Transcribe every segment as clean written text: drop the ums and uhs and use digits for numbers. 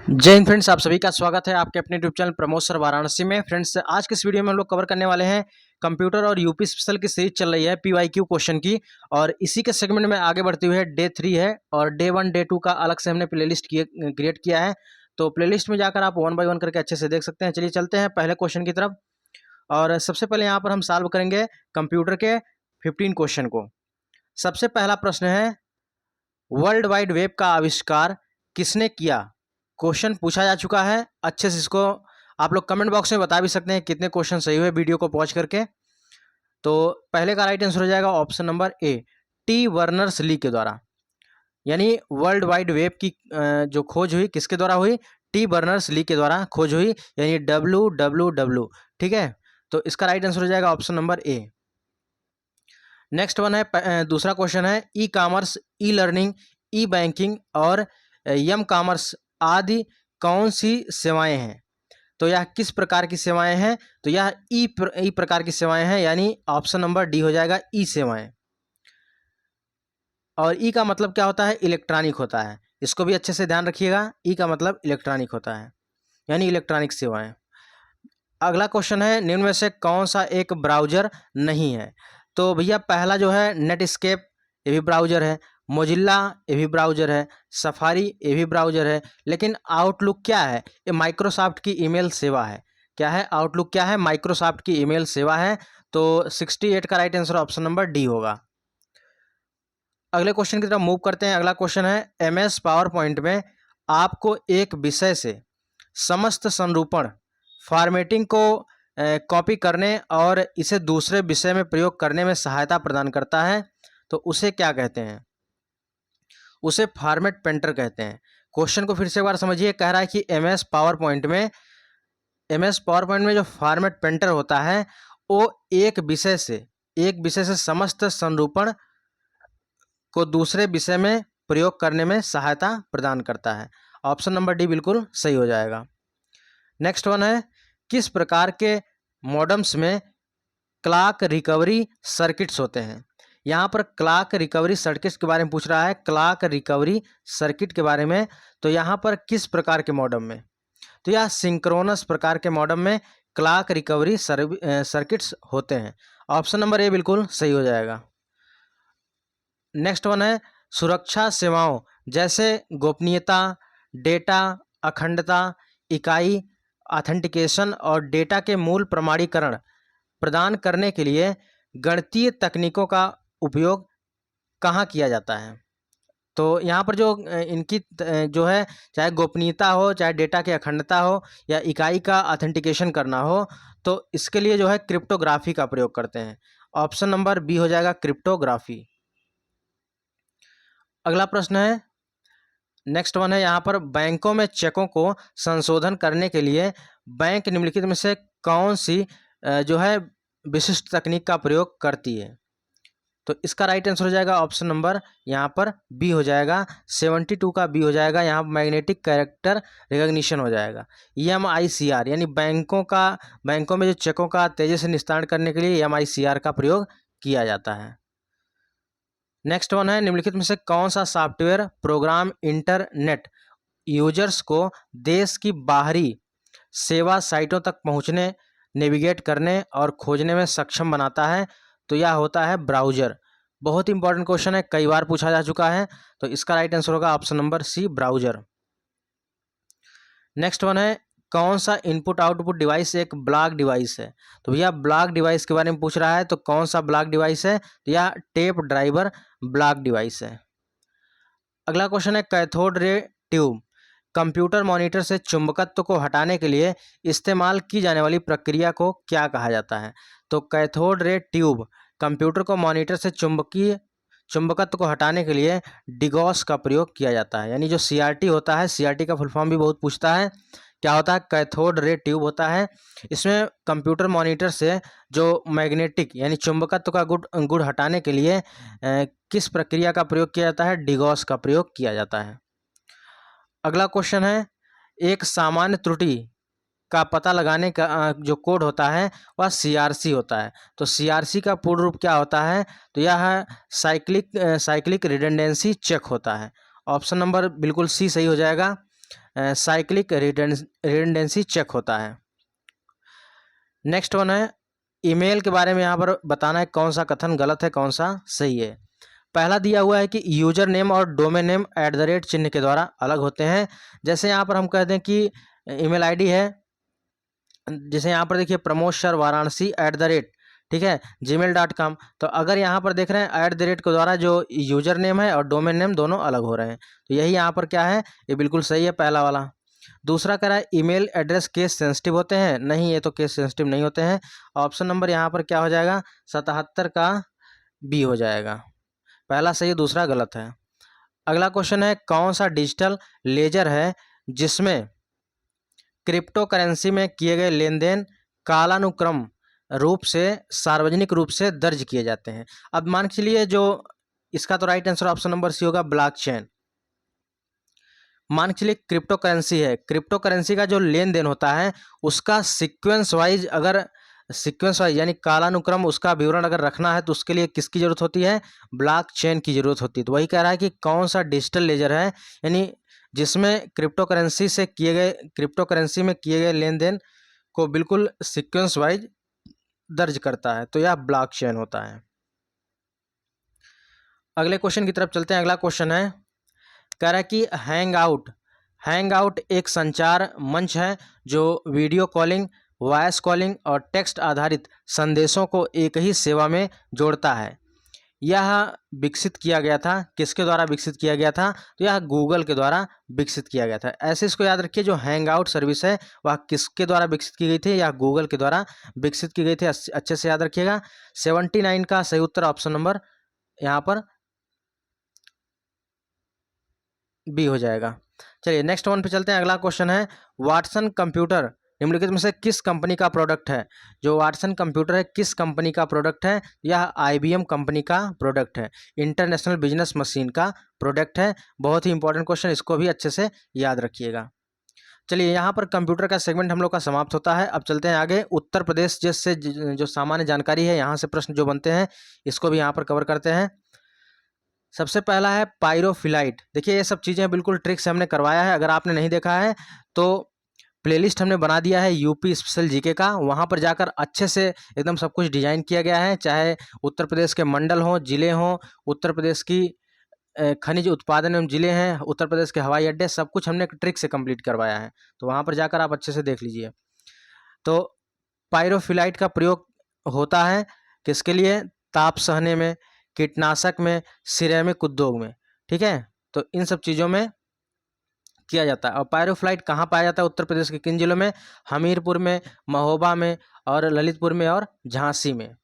जय हिंद फ्रेंड्स, आप सभी का स्वागत है आपके अपने YouTube channel Pramod sir Varanasi में। फ्रेंड्स, आज के इस वीडियो में हम लोग कवर करने वाले हैं कंप्यूटर और यूपी स्पेशल की सीरीज चल रही है पीवाईक्यू क्वेश्चन की। और इसी के सेगमेंट में आगे बढ़ते हुए डे 3 है और डे 1 डे 2 का अलग से हमने प्लेलिस्ट क्रिएट किया है। तो प्लेलिस्ट में जाकर आप 1 बाय 1 करके अच्छे से देख सकते हैं। चलिए चलते हैं पहले क्वेश्चन की तरफ। और सबसे पहले यहाँ पर हम सॉल्व करेंगे कंप्यूटर के 15 क्वेश्चन को। सबसे पहला प्रश्न है, वर्ल्ड वाइड वेब का आविष्कार किसने किया? क्वेश्चन पूछा जा चुका है। अच्छे से इसको आप लोग कमेंट बॉक्स में बता भी सकते हैं कितने क्वेश्चन सही हुए वीडियो को पॉज करके। तो पहले का राइट आंसर हो जाएगा option number A, T Berners Lee के द्वारा। यानी वर्ल्ड वाइड वेब की जो खोज हुई किसके द्वारा हुई? टी वर्नर्स ली के द्वारा खोज हुई, यानी WWW। ठीक है, तो इसका राइट आंसर हो जाएगा ऑप्शन नंबर ए। नेक्स्ट वन है, दूसरा क्वेश्चन है, ई कॉमर्स, ई लर्निंग, ई बैंकिंग और यम कॉमर्स आदि कौन सी सेवाएं हैं? तो यह किस प्रकार की सेवाएं हैं? तो यह ई प्रकार की सेवाएं हैं, यानी ऑप्शन नंबर डी हो जाएगा ई सेवाएं। और ई का मतलब क्या होता है? इलेक्ट्रॉनिक होता है। इसको भी अच्छे से ध्यान रखिएगा, ई का मतलब इलेक्ट्रॉनिक होता है, यानी इलेक्ट्रॉनिक सेवाएं। अगला क्वेश्चन है, निम्न में से कौन सा एक ब्राउजर नहीं है? तो भैया पहला जो है नेटस्केप, ये भी ब्राउजर है। मोजिल्ला, ये भी ब्राउजर है। सफारी, ये भी ब्राउजर है। लेकिन आउटलुक क्या है? ये माइक्रोसॉफ्ट की ईमेल सेवा है। क्या है? आउटलुक क्या है? माइक्रोसॉफ्ट की ईमेल सेवा है। तो 68 का right answer option number D होगा। अगले क्वेश्चन की तरफ मूव करते हैं। अगला क्वेश्चन है, MS पावर पॉइंट में आपको एक विषय से समस्त संरूपण फॉर्मेटिंग को कॉपी करने और इसे दूसरे विषय में प्रयोग करने में सहायता प्रदान करता है, तो उसे क्या कहते हैं? उसे फॉर्मेट पेंटर कहते हैं। क्वेश्चन को फिर से एक बार समझिए। कह रहा है कि MS पावर पॉइंट में जो फॉर्मेट पेंटर होता है वो एक विषय से समस्त संरूपण को दूसरे विषय में प्रयोग करने में सहायता प्रदान करता है। ऑप्शन नंबर डी बिल्कुल सही हो जाएगा। नेक्स्ट वन है, किस प्रकार के मॉडम्स में क्लॉक रिकवरी सर्किट्स होते हैं? यहाँ पर क्लॉक रिकवरी सर्किट्स के बारे में पूछ रहा है, क्लॉक रिकवरी सर्किट के बारे में। तो यहाँ पर किस प्रकार के मॉडम में? तो यह सिंक्रोनस प्रकार के मॉडम में क्लॉक रिकवरी सर्किट्स होते हैं। ऑप्शन नंबर ए बिल्कुल सही हो जाएगा। नेक्स्ट वन है, सुरक्षा सेवाओं जैसे गोपनीयता, डेटा अखंडता, इकाई ऑथेंटिकेशन और डेटा के मूल प्रमाणीकरण प्रदान करने के लिए गणितीय तकनीकों का उपयोग कहाँ किया जाता है? तो यहाँ पर जो इनकी जो है, चाहे गोपनीयता हो, चाहे डेटा की अखंडता हो या इकाई का ऑथेंटिकेशन करना हो, तो इसके लिए जो है क्रिप्टोग्राफी का प्रयोग करते हैं। ऑप्शन नंबर बी हो जाएगा क्रिप्टोग्राफी। अगला प्रश्न है, नेक्स्ट वन है, यहाँ पर बैंकों में चेकों को संशोधन करने के लिए बैंक निम्नलिखित में से कौन सी जो है विशिष्ट तकनीक का प्रयोग करती है? तो इसका राइट आंसर हो जाएगा ऑप्शन नंबर यहाँ पर बी हो जाएगा। 72 का बी हो जाएगा। यहाँ मैग्नेटिक कैरेक्टर रिकॉग्निशन हो जाएगा। MICR, यानी बैंकों में जो चेकों का तेजी से निस्तारण करने के लिए MICR का प्रयोग किया जाता है। नेक्स्ट वन है, निम्नलिखित में से कौन सा सॉफ्टवेयर प्रोग्राम इंटरनेट यूजर्स को देश की बाहरी सेवा साइटों तक पहुंचने, नेविगेट करने और खोजने में सक्षम बनाता है? तो यह होता है ब्राउज़र। बहुत इंपॉर्टेंट क्वेश्चन है, कई बार पूछा जा चुका है। तो इसका राइट आंसर होगा option number C, browser. Next one है, कौन सा इनपुट आउटपुट डिवाइस एक ब्लॉक डिवाइस है? तो भैया ब्लॉक डिवाइस के बारे में पूछ रहा है, तो कौन सा ब्लॉक डिवाइस है? तो यह टेप ड्राइवर ब्लॉक डिवाइस है। अगला क्वेश्चन है, cathode ray tube computer monitor से चुंबकत्व को हटाने के लिए इस्तेमाल की जाने वाली प्रक्रिया को क्या कहा जाता है? तो कैथोड रे ट्यूब कंप्यूटर को मॉनिटर से चुंबकत्व को हटाने के लिए डिगॉस का प्रयोग किया जाता है। यानी जो CRT होता है, CRT का फुल फॉर्म भी बहुत पूछता है। क्या होता है? कैथोड रे ट्यूब होता है। इसमें कंप्यूटर मॉनिटर से जो मैग्नेटिक यानी चुंबकत्व का गुण हटाने के लिए किस प्रक्रिया का प्रयोग किया जाता है? डिगॉस का प्रयोग किया जाता है। अगला क्वेश्चन है, एक सामान्य त्रुटि का पता लगाने का जो कोड होता है वह CRC होता है। तो CRC का पूर्ण रूप क्या होता है? तो यह है साइक्लिक रिडंडेंसी चेक होता है। ऑप्शन नंबर बिल्कुल सी सही हो जाएगा। साइक्लिक रिडंडेंसी चेक होता है। नेक्स्ट वन है ईमेल के बारे में यहाँ पर बताना है कौन सा कथन गलत है कौन सा सही है। पहला दिया हुआ है कि यूजर नेम और डोमेन नेम @ चिन्ह के द्वारा अलग होते हैं। जैसे यहाँ पर हम कहते हैं कि ईमेल आईडी है, जैसे यहाँ पर देखिए प्रमोद सर वाराणसी @ ठीक है gmail.com। तो अगर यहाँ पर देख रहे हैं @ के द्वारा जो यूजर नेम है और डोमेन नेम दोनों अलग हो रहे हैं, तो यही यहाँ पर क्या है, ये बिल्कुल सही है पहला वाला। दूसरा कह रहा है ईमेल एड्रेस केस सेंसिटिव होते हैं, नहीं ये तो केस सेंसिटिव नहीं होते हैं। ऑप्शन नंबर यहाँ पर क्या हो जाएगा, 77 का बी हो जाएगा। पहला सही है दूसरा गलत है। अगला क्वेश्चन है कौन सा डिजिटल लेजर है जिसमें क्रिप्टो करेंसी में किए गए लेन देन कालानुक्रम रूप से सार्वजनिक रूप से दर्ज किए जाते हैं। अब मान के चलिए जो इसका तो right answer option number C होगा, ब्लॉकचेन। मान के चलिए क्रिप्टो करेंसी है, क्रिप्टो करेंसी का जो लेन देन होता है उसका सीक्वेंस वाइज, अगर सीक्वेंस वाइज यानी कालानुक्रम उसका विवरण अगर रखना है तो उसके लिए किसकी जरूरत होती है, ब्लॉकचेन की जरूरत होती है। तो वही कह रहा है कि कौन सा डिजिटल लेजर है यानी जिसमें क्रिप्टो करेंसी में किए गए लेन देन को बिल्कुल सीक्वेंस वाइज दर्ज करता है, तो यह ब्लॉकचेन होता है। अगले क्वेश्चन की तरफ चलते हैं। अगला क्वेश्चन है कह रहा है कि हैंगआउट एक संचार मंच है जो वीडियो कॉलिंग, वॉइस कॉलिंग और टेक्स्ट आधारित संदेशों को एक ही सेवा में जोड़ता है। यह विकसित किया गया था, किसके द्वारा विकसित किया गया था, तो यह गूगल के द्वारा विकसित किया गया था। ऐसे इसको याद रखिए, जो हैंगआउट सर्विस है वह किसके द्वारा विकसित की गई थी, यह गूगल के द्वारा विकसित की गई थी। अच्छे से याद रखिएगा। 79 का सही उत्तर ऑप्शन नंबर यहाँ पर बी हो जाएगा। चलिए नेक्स्ट वन पे चलते हैं। अगला क्वेश्चन है वाटसन कंप्यूटर निम्नलिखित में से किस कंपनी का प्रोडक्ट है। जो वाटसन कंप्यूटर है किस कंपनी का प्रोडक्ट है, यह IBM कंपनी का प्रोडक्ट है, इंटरनेशनल बिजनेस मशीन का प्रोडक्ट है। बहुत ही इंपॉर्टेंट क्वेश्चन, इसको भी अच्छे से याद रखिएगा। चलिए यहाँ पर कंप्यूटर का सेगमेंट हम लोग का समाप्त होता है। अब चलते हैं आगे। उत्तर प्रदेश जैसे जो सामान्य जानकारी है यहाँ से प्रश्न जो बनते हैं इसको भी यहाँ पर कवर करते हैं। सबसे पहला है पायरोफिलाइट। देखिए ये सब चीज़ें बिल्कुल ट्रिक से हमने करवाया है, अगर आपने नहीं देखा है तो प्लेलिस्ट हमने बना दिया है यूपी स्पेशल जीके का, वहाँ पर जाकर अच्छे से एकदम सब कुछ डिजाइन किया गया है। चाहे उत्तर प्रदेश के मंडल हों, जिले हों, उत्तर प्रदेश की खनिज उत्पादन एवं जिले हैं, उत्तर प्रदेश के हवाई अड्डे, सब कुछ हमने ट्रिक से कंप्लीट करवाया है, तो वहाँ पर जाकर आप अच्छे से देख लीजिए। तो पायरोफिलाइट का प्रयोग होता है किसके लिए, ताप सहने में, कीटनाशक में, सिरेमिक उद्योग में, ठीक है। तो इन सब चीज़ों में किया जाता है। और पायरोफ्लाइट कहाँ पाया जाता है, उत्तर प्रदेश के किन जिलों में, हमीरपुर में, महोबा में और ललितपुर में और झांसी में।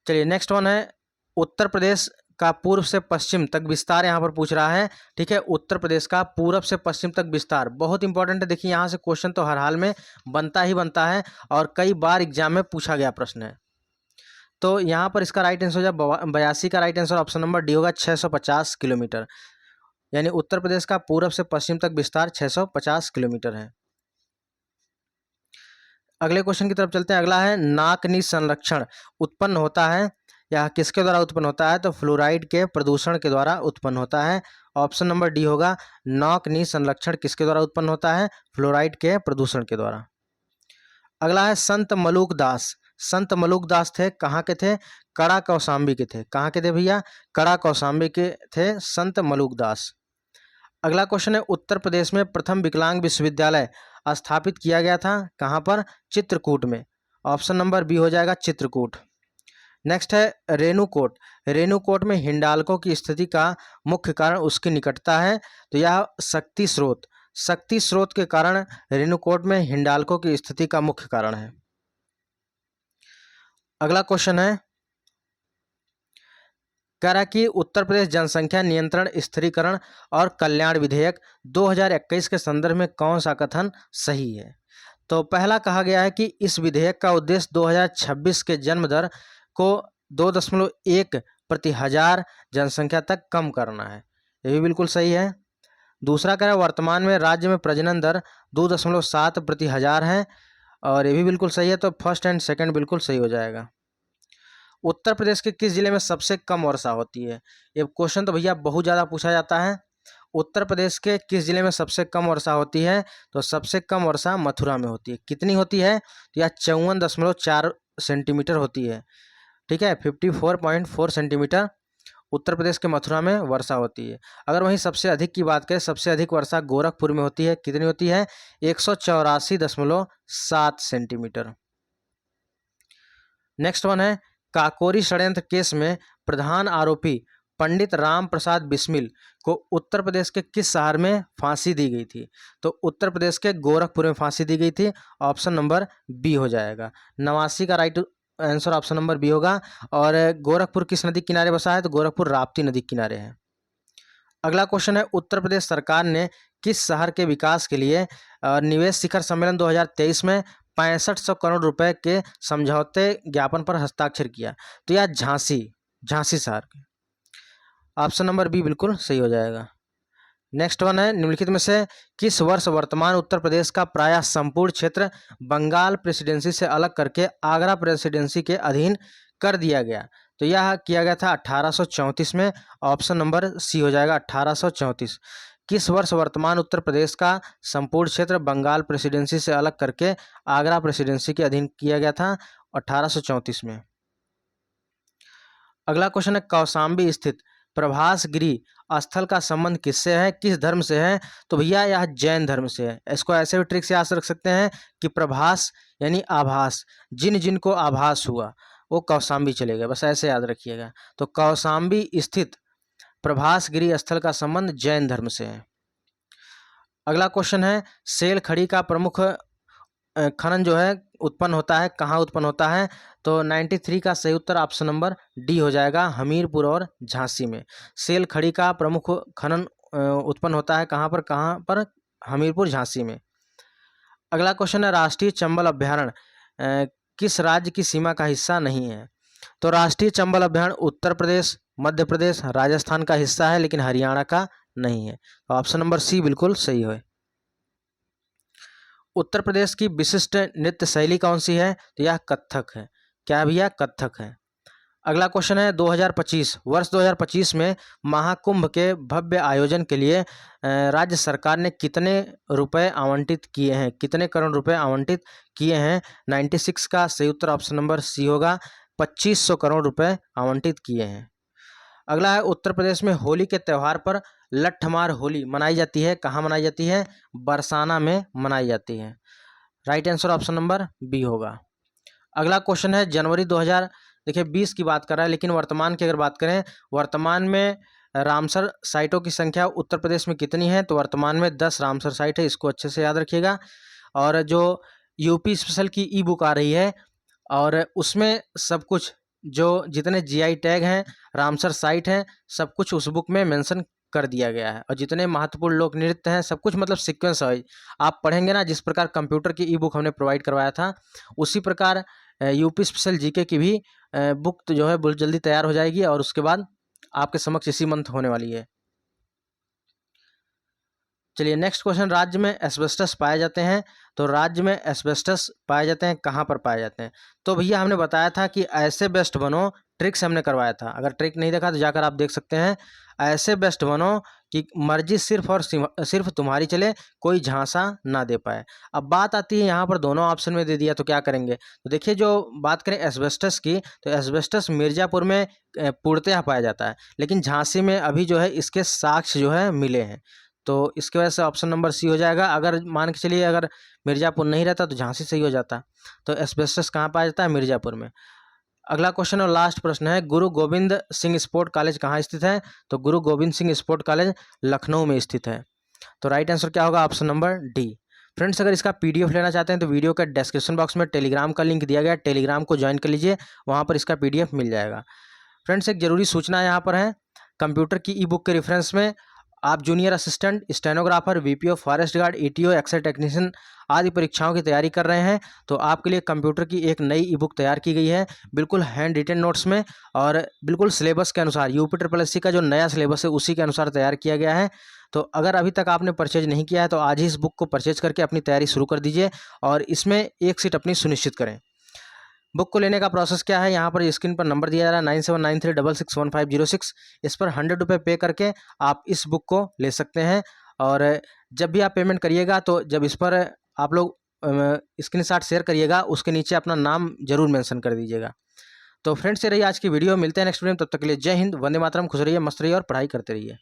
चलिए नेक्स्ट वन है उत्तर प्रदेश का पूर्व से पश्चिम तक विस्तार यहाँ पर पूछ रहा है, ठीक है। उत्तर प्रदेश का पूर्व से पश्चिम तक विस्तार बहुत इंपॉर्टेंट है। देखिए यहाँ से क्वेश्चन तो हर हाल में बनता ही बनता है और कई बार एग्जाम में पूछा गया प्रश्न है। तो यहाँ पर इसका राइट आंसर हो जाए 82 का right answer option number D होगा, 650 किलोमीटर। यानी उत्तर प्रदेश का पूर्व से पश्चिम तक विस्तार 650 किलोमीटर है। अगले क्वेश्चन की तरफ चलते हैं। अगला है नाकनी संरक्षण उत्पन्न होता है या किसके द्वारा उत्पन्न होता है, तो फ्लोराइड के प्रदूषण के द्वारा उत्पन्न होता है। ऑप्शन नंबर डी होगा, नाकनी संरक्षण किसके द्वारा उत्पन्न होता है, फ्लोराइड के प्रदूषण के द्वारा। अगला है संत मलूक दास। संत मलूक दास थे, कहाँ के थे, कड़ा कौशाम्बी के थे। कहाँ के थे भैया, कड़ा कौशाम्बी के थे संत मलूक दास। अगला क्वेश्चन है उत्तर प्रदेश में प्रथम विकलांग विश्वविद्यालय स्थापित किया गया था, कहाँ पर, चित्रकूट में। ऑप्शन नंबर बी हो जाएगा, चित्रकूट। नेक्स्ट है रेणुकूट। रेणुकूट में हिंडाल्को की स्थिति का मुख्य कारण उसकी निकटता है, तो यह शक्ति स्रोत के कारण रेणुकूट में हिंडाल्को की स्थिति का मुख्य कारण है। अगला क्वेश्चन है कह रहा कि उत्तर प्रदेश जनसंख्या नियंत्रण, स्थिरीकरण और कल्याण विधेयक 2021 के संदर्भ में कौन सा कथन सही है। तो पहला कहा गया है कि इस विधेयक का उद्देश्य 2026 के जन्म दर को 2.1 प्रति हजार जनसंख्या तक कम करना है, ये भी बिल्कुल सही है। दूसरा कह रहा है वर्तमान में राज्य में प्रजनन दर 2.7 प्रति हजार है, और ये भी बिल्कुल सही है। तो फर्स्ट एंड सेकंड बिल्कुल सही हो जाएगा। उत्तर प्रदेश के किस जिले में सबसे कम वर्षा होती है, ये क्वेश्चन तो भैया बहुत ज़्यादा पूछा जाता है। उत्तर प्रदेश के किस जिले में सबसे कम वर्षा होती है? तो सबसे कम वर्षा मथुरा में होती है। कितनी होती है? तो यह 54.4 सेंटीमीटर होती है। ठीक है, 54.4 सेंटीमीटर उत्तर प्रदेश के मथुरा में वर्षा होती है। अगर वहीं सबसे अधिक की बात करें, सबसे अधिक वर्षा गोरखपुर में होती है। कितनी होती है? 184.7 सेंटीमीटर। नेक्स्ट वन है, काकोरी षड्यंत्र केस में प्रधान आरोपी पंडित राम प्रसाद बिस्मिल को उत्तर प्रदेश के किस शहर में फांसी दी गई थी? तो उत्तर प्रदेश के गोरखपुर में फांसी दी गई थी। ऑप्शन नंबर बी हो जाएगा। 89 का right answer option number B होगा। और गोरखपुर किस नदी किनारे बसा है? तो गोरखपुर राप्ती नदी किनारे है। अगला क्वेश्चन है, उत्तर प्रदेश सरकार ने किस शहर के विकास के लिए निवेश शिखर सम्मेलन 2023 में 6500 करोड़ रुपए के समझौते ज्ञापन पर हस्ताक्षर किया? तो यह झांसी शहर। ऑप्शन नंबर बी बिल्कुल सही हो जाएगा। नेक्स्ट वन है, निम्नलिखित में से किस वर्ष वर्तमान उत्तर प्रदेश का प्रायः संपूर्ण क्षेत्र बंगाल प्रेसिडेंसी से अलग करके आगरा प्रेसिडेंसी के अधीन कर दिया गया? तो यह किया गया था 1834 में। ऑप्शन नंबर सी हो जाएगा 1834। किस वर्ष वर्तमान उत्तर प्रदेश का संपूर्ण क्षेत्र बंगाल प्रेसिडेंसी से अलग करके आगरा प्रेसिडेंसी के अधीन किया गया था? 1834 में। अगला क्वेश्चन है, कौशाम्बी स्थित प्रभास गिरी स्थल का संबंध किससे है, किस धर्म से है? तो भैया यह जैन धर्म से है। इसको ऐसे भी ट्रिक से याद रख सकते हैं कि प्रभास यानी आभास, जिन जिन को आभास हुआ वो कौशाम्बी चले गए, बस ऐसे याद रखिएगा। तो कौशाम्बी स्थित प्रभास गिरी स्थल का संबंध जैन धर्म से है। अगला क्वेश्चन है, सेल खड़ी का प्रमुख खनन जो है उत्पन्न होता है, कहाँ उत्पन्न होता है? तो 93 का सही उत्तर ऑप्शन नंबर डी हो जाएगा, हमीरपुर और झांसी में। सेल खड़ी का प्रमुख खनन उत्पन्न होता है कहाँ पर? हमीरपुर, झांसी में। अगला क्वेश्चन है, राष्ट्रीय चंबल अभ्यारण्य किस राज्य की सीमा का हिस्सा नहीं है? तो राष्ट्रीय चंबल अभ्यारण्य उत्तर प्रदेश, मध्य प्रदेश, राजस्थान का हिस्सा है, लेकिन हरियाणा का नहीं है। तो ऑप्शन नंबर सी बिल्कुल सही है। उत्तर प्रदेश की विशिष्ट नृत्य शैली कौन सी है? तो यह कथक है। क्या भैया? कथक है। अगला क्वेश्चन है, 2025 वर्ष 2025 में महाकुंभ के भव्य आयोजन के लिए राज्य सरकार ने कितने रुपए आवंटित किए हैं? कितने करोड़ रुपए आवंटित किए हैं? 96 का सही उत्तर ऑप्शन नंबर सी होगा, 2500 करोड़ रुपए आवंटित किए हैं। अगला है, उत्तर प्रदेश में होली के त्यौहार पर लट्ठमार होली मनाई जाती है, कहाँ मनाई जाती है? बरसाना में मनाई जाती है। Right answer option number B होगा। अगला क्वेश्चन है, जनवरी 2020 की बात कर रहा है, लेकिन वर्तमान की अगर बात करें, वर्तमान में रामसर साइटों की संख्या उत्तर प्रदेश में कितनी है? तो वर्तमान में 10 रामसर साइट है, इसको अच्छे से याद रखिएगा। और जो यूपी स्पेशल की ई बुक आ रही है, और उसमें सब कुछ जो जितने जीआई टैग हैं, रामसर साइट हैं, सब कुछ उस बुक में मेंशन कर दिया गया है। और जितने महत्वपूर्ण लोक नृत्य हैं, सब कुछ मतलब सीक्वेंस है। आप पढ़ेंगे ना, जिस प्रकार कंप्यूटर की ई बुक हमने प्रोवाइड करवाया था, उसी प्रकार यूपी स्पेशल जीके की भी बुक तो जो है बहुत जल्दी तैयार हो जाएगी, और उसके बाद आपके समक्ष इसी मंथ होने वाली है। चलिए नेक्स्ट क्वेश्चन, राज्य में एस्बेस्टस पाए जाते हैं, तो राज्य में एस्बेस्टस पाए जाते हैं, कहाँ पर पाए जाते हैं? तो भैया हमने बताया था कि ऐसे बेस्ट बनो, ट्रिक से हमने करवाया था। अगर ट्रिक नहीं देखा तो जाकर आप देख सकते हैं। ऐसे बेस्ट बनो कि मर्जी सिर्फ और सिर्फ तुम्हारी चले, कोई झांसा ना दे पाए। अब बात आती है यहाँ पर दोनों ऑप्शन में दे दिया तो क्या करेंगे? तो देखिए, जो बात करें एस्बेस्टस की, तो एस्बेस्टस मिर्जापुर में पूर्णतः पाया जाता है, लेकिन झांसी में अभी जो है इसके साक्ष्य जो है मिले हैं। तो इसकी वजह से ऑप्शन नंबर सी हो जाएगा। अगर मान के चलिए अगर मिर्जापुर नहीं रहता तो झांसी सही हो जाता। तो एस्बेस्टस कहाँ पाया जाता है? मिर्जापुर में। अगला क्वेश्चन और लास्ट प्रश्न है, गुरु गोविंद सिंह स्पोर्ट कॉलेज कहाँ स्थित है? तो गुरु गोविंद सिंह स्पोर्ट कॉलेज लखनऊ में स्थित है। तो राइट आंसर क्या होगा? Option number D. फ्रेंड्स, अगर इसका पीडीएफ लेना चाहते हैं तो वीडियो के डिस्क्रिप्शन बॉक्स में टेलीग्राम का लिंक दिया गया है, टेलीग्राम को ज्वाइन कर लीजिए, वहाँ पर इसका पीडीएफ मिल जाएगा। फ्रेंड्स, एक जरूरी सूचना यहाँ पर है, कंप्यूटर की ई बुक के रेफरेंस में आप junior assistant, stenographer, VPO, forest guard, ETO, excel technician आदि परीक्षाओं की तैयारी कर रहे हैं, तो आपके लिए कंप्यूटर की एक नई ई बुक तैयार की गई है, बिल्कुल हैंड रिटन नोट्स में और बिल्कुल सिलेबस के अनुसार, यूपी SSC का जो नया सिलेबस है उसी के अनुसार तैयार किया गया है। तो अगर अभी तक आपने परचेज नहीं किया है तो आज ही इस बुक को परचेज करके अपनी तैयारी शुरू कर दीजिए और इसमें एक सीट अपनी सुनिश्चित करें। बुक को लेने का प्रोसेस क्या है, यहाँ पर स्क्रीन पर नंबर दिया जा रहा है 9793661506। इस पर 100 रुपये पे करके आप इस बुक को ले सकते हैं। और जब भी आप पेमेंट करिएगा तो जब इस पर आप लोग स्क्रीनशॉट शेयर करिएगा, उसके नीचे अपना नाम जरूर मेंशन कर दीजिएगा। तो फ्रेंड्स, ये रही आज की वीडियो। मिलते हैं नेक्स्ट वीडियो में, तब तक के लिए जय हिंद, वंदे मातरम, खुश रहिए, मस्त रहिए और पढ़ाई करते रहिए।